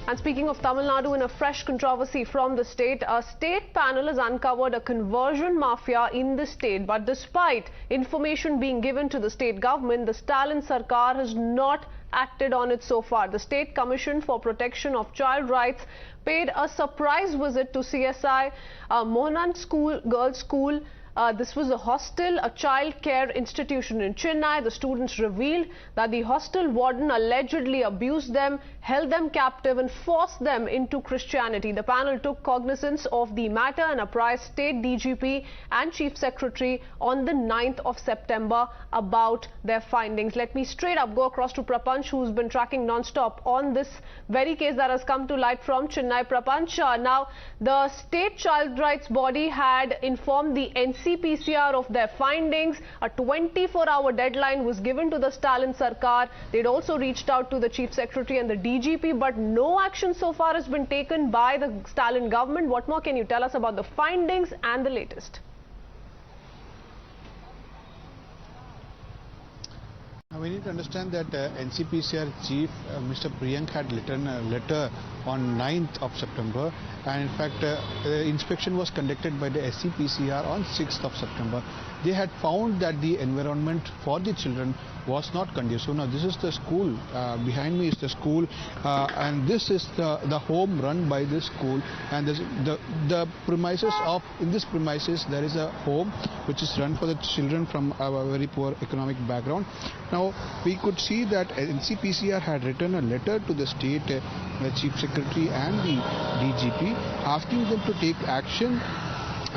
And speaking of Tamil Nadu, in a fresh controversy from the state, a state panel has uncovered a conversion mafia in the state. But despite information being given to the state government, the Stalin Sarkar has not acted on it so far. The State Commission for Protection of Child Rights paid a surprise visit to CSI Mohanan Girls School. This was a hostel, a child care institution in Chennai. The students revealed that the hostel warden allegedly abused them, held them captive and forced them into Christianity. The panel took cognizance of the matter and apprised State DGP and Chief Secretary on the 9th of September about their findings. Let me straight up go across to Prapanch, who's been tracking non-stop on this very case that has come to light from Chennai. Prapanch, now the state child rights body had informed the NCPCR of their findings. A 24-hour deadline was given to the Stalin Sarkar. They'd also reached out to the Chief Secretary and the DGP, but no action so far has been taken by the Stalin government. What more can you tell us about the findings and the latest? We need to understand that NCPCR Chief Mr. Priyank had written a letter on 9th of September, and in fact inspection was conducted by the SCPCR on 6th of September. They had found that the environment for the children was not conducive. Now this is the school, behind me is the school, and this is the home run by this school, and the premises of, in this premises there is a home which is run for the children from a very poor economic background. Now we could see that NCPCR had written a letter to the state Chief Secretary and the DGP asking them to take action,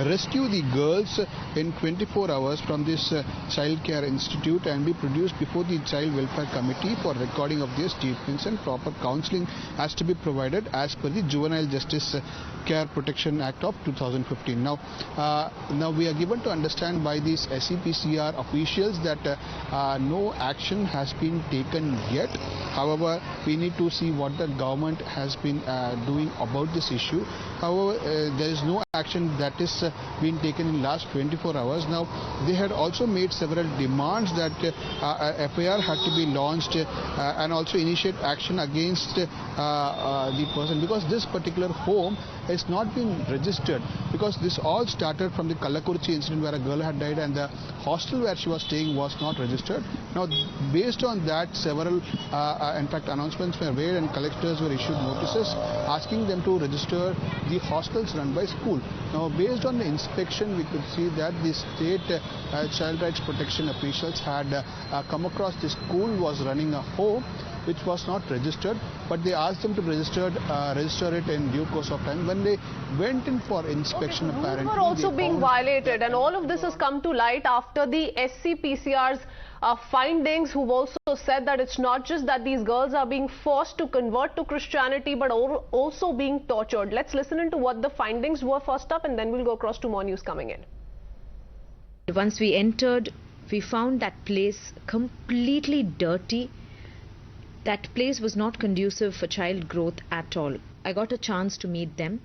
rescue the girls in 24 hours from this child care institute and be produced before the Child Welfare Committee for recording of their statements, and proper counselling has to be provided as per the Juvenile Justice Care Protection Act of 2015. Now we are given to understand by these SCPCR officials that no action has been taken yet. However, we need to see what the government has been doing about this issue. However, there is no action that is been taken in last 24 hours. Now they had also made several demands that FIR had to be launched and also initiate action against the person, because this particular home has not been registered, because this all started from the Kallakurchi incident where a girl had died and the hostel where she was staying was not registered. Now based on that, several in fact announcements were made and collectors were issued notices asking them to register the hostels run by school. Now based on the inspection, we could see that the state child rights protection officials had come across the school was running a home which was not registered, but they asked them to register it in due course of time. When they went in for inspection, apparently were also being violated, and all of this has come to light after the SCPCR's findings, who've also said that it's not just that these girls are being forced to convert to Christianity, but also being tortured. Let's listen into what the findings were first up, and then we'll go across to more news coming in. Once we entered, we found that place completely dirty. That place was not conducive for child growth at all. I got a chance to meet them,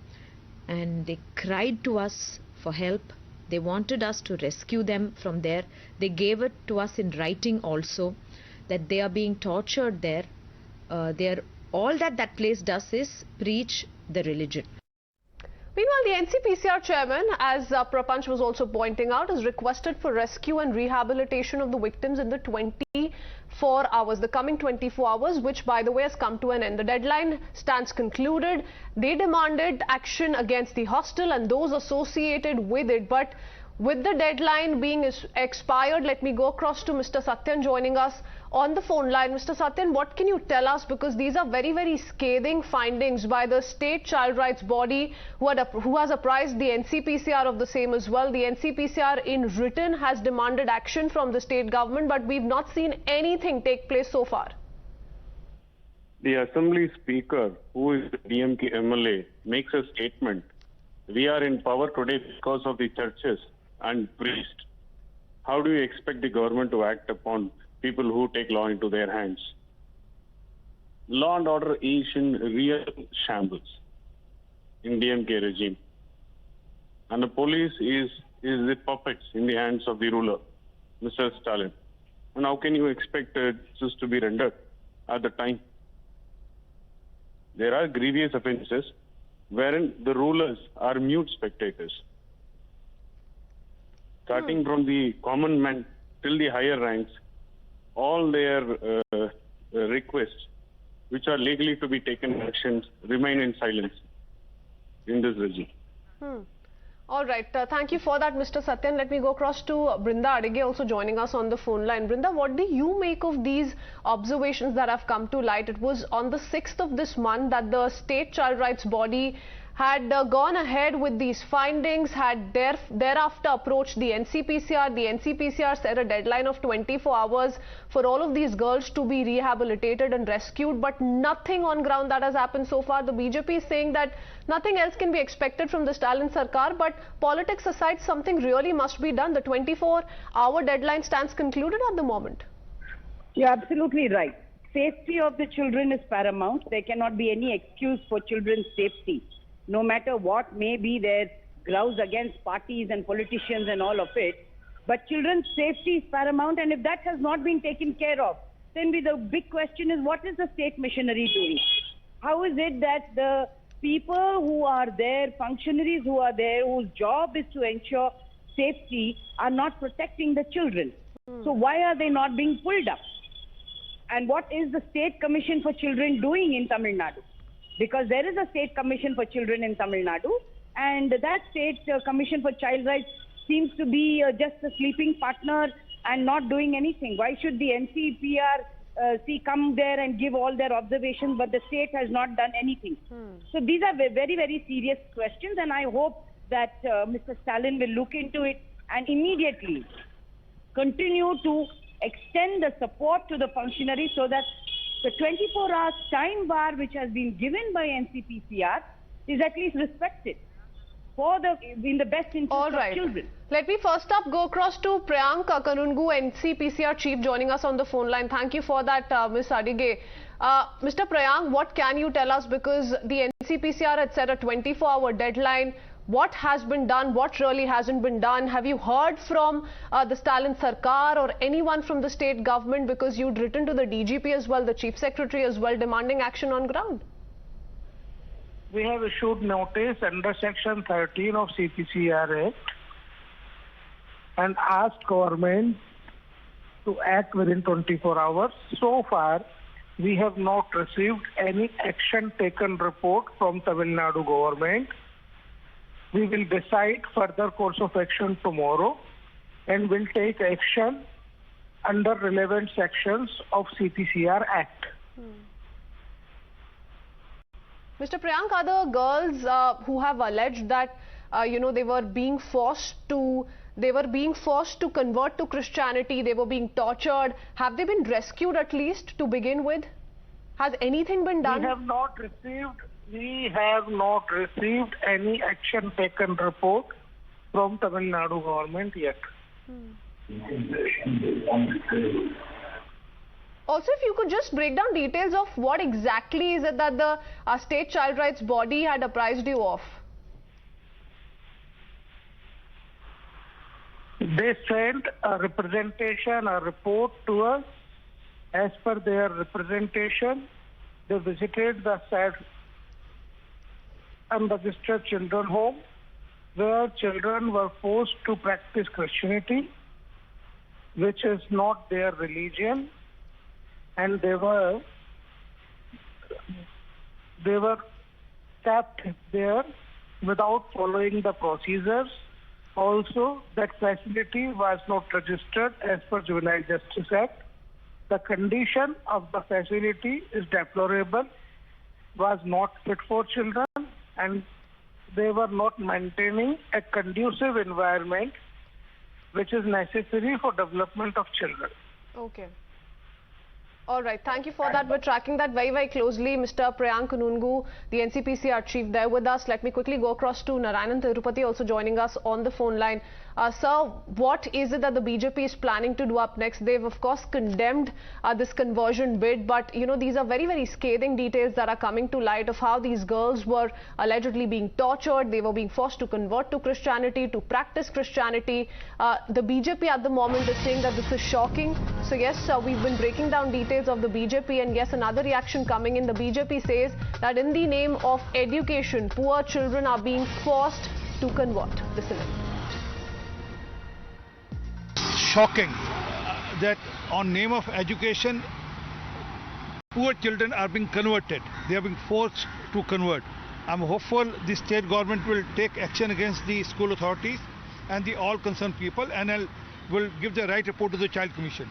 and they cried to us for help. They wanted us to rescue them from there. They gave it to us in writing also, that they are being tortured there. All that place does is preach the religion. Meanwhile, the NCPCR chairman, as Prapanch was also pointing out, has requested for rescue and rehabilitation of the victims in the 24 hours, the coming 24 hours, which, by the way, has come to an end. The deadline stands concluded. They demanded action against the hostel and those associated with it. But with the deadline being expired, let me go across to Mr. Sathyan joining us on the phone line. Mr. Sathyan, what can you tell us? Because these are very, very scathing findings by the state child rights body who has apprised the NCPCR of the same as well. The NCPCR in written has demanded action from the state government, but we've not seen anything take place so far. The Assembly Speaker, who is the DMK MLA, makes a statement. We are in power today because of the churches and priests. How do you expect the government to act upon people who take law into their hands? Law and order is in real shambles in DMK regime. And the police is the puppets in the hands of the ruler, Mr. Stalin. And how can you expect justice to be rendered at the time? There are grievous offences wherein the rulers are mute spectators. Starting from the common man till the higher ranks, all their requests, which are legally to be taken actions, remain in silence in this regime. All right. Thank you for that, Mr. Sathyan. Let me go across to Brinda Adige, also joining us on the phone line. Brinda, what do you make of these observations that have come to light? It was on the 6th of this month that the state child rights body had gone ahead with these findings, had thereafter approached the NCPCR. The NCPCR set a deadline of 24 hours for all of these girls to be rehabilitated and rescued, but nothing on ground that has happened so far. The BJP is saying that nothing else can be expected from the Stalin Sarkar, but politics aside, something really must be done. The 24-hour deadline stands concluded at the moment. You're absolutely right. Safety of the children is paramount. There cannot be any excuse for children's safety. No matter what may be their grouse against parties and politicians and all of it, but children's safety is paramount, and if that has not been taken care of, then the big question is, what is the state machinery doing? How is it that the people who are there, functionaries who are there, whose job is to ensure safety, are not protecting the children? So why are they not being pulled up? And what is the State Commission for Children doing in Tamil Nadu? Because there is a State Commission for Children in Tamil Nadu, and that State Commission for Child Rights seems to be just a sleeping partner and not doing anything. Why should the NCPR come there and give all their observations, but the state has not done anything? So these are very, very serious questions, and I hope that Mr. Stalin will look into it and immediately continue to extend the support to the functionaries so that the 24 hours time bar which has been given by NCPCR is at least respected in the best interest of children. Let me first up go across to Priyank Kanoongo, NCPCR chief, joining us on the phone line. Thank you for that, Ms. Adige. Mr. Priyank, what can you tell us? Because the NCPCR had set a 24-hour deadline. What has been done? What really hasn't been done? Have you heard from the Stalin Sarkar or anyone from the state government? Because you'd written to the DGP as well, the Chief Secretary as well, demanding action on ground. We have issued notice under Section 13 of CPCR Act and asked government to act within 24 hours. So far, we have not received any action taken report from Tamil Nadu government. We will decide further course of action tomorrow and will take action under relevant sections of CPCR Act. Mr. Priyank, are the girls who have alleged that they were being forced to convert to Christianity, they were being tortured, have they been rescued at least to begin with? Has anything been done? We have not received any action taken report from Tamil Nadu government yet. Also, if you could just break down details of what exactly is it that the state child rights body had apprised you of? They sent a report to us. As per their representation, they visited the said unregistered children home, where children were forced to practice Christianity, which is not their religion, and they were kept there without following the procedures. Also, that facility was not registered as per Juvenile Justice Act. The condition of the facility is deplorable, was not fit for children, and they were not maintaining a conducive environment which is necessary for development of children. Okay. All right. Thank you for that. We're tracking that very, very closely. Mr. Priyank Kanoongo, the NCPCR chief, there with us. Let me quickly go across to Narayanan Tirupati, also joining us on the phone line. Sir, what is it that the BJP is planning to do up next? They've of course condemned this conversion bid, but you know, these are very, very scathing details that are coming to light of how these girls were allegedly being tortured. They were being forced to convert to Christianity, to practice Christianity. The BJP at the moment is saying that this is shocking. So yes, we've been breaking down details of the BJP, and yes, another reaction coming in. The BJP says that in the name of education, poor children are being forced to convert. Listen in. Shocking that on name of education, poor children are being converted. They are being forced to convert. I'm hopeful the state government will take action against the school authorities and the all concerned people, and will give the right report to the Child Commission.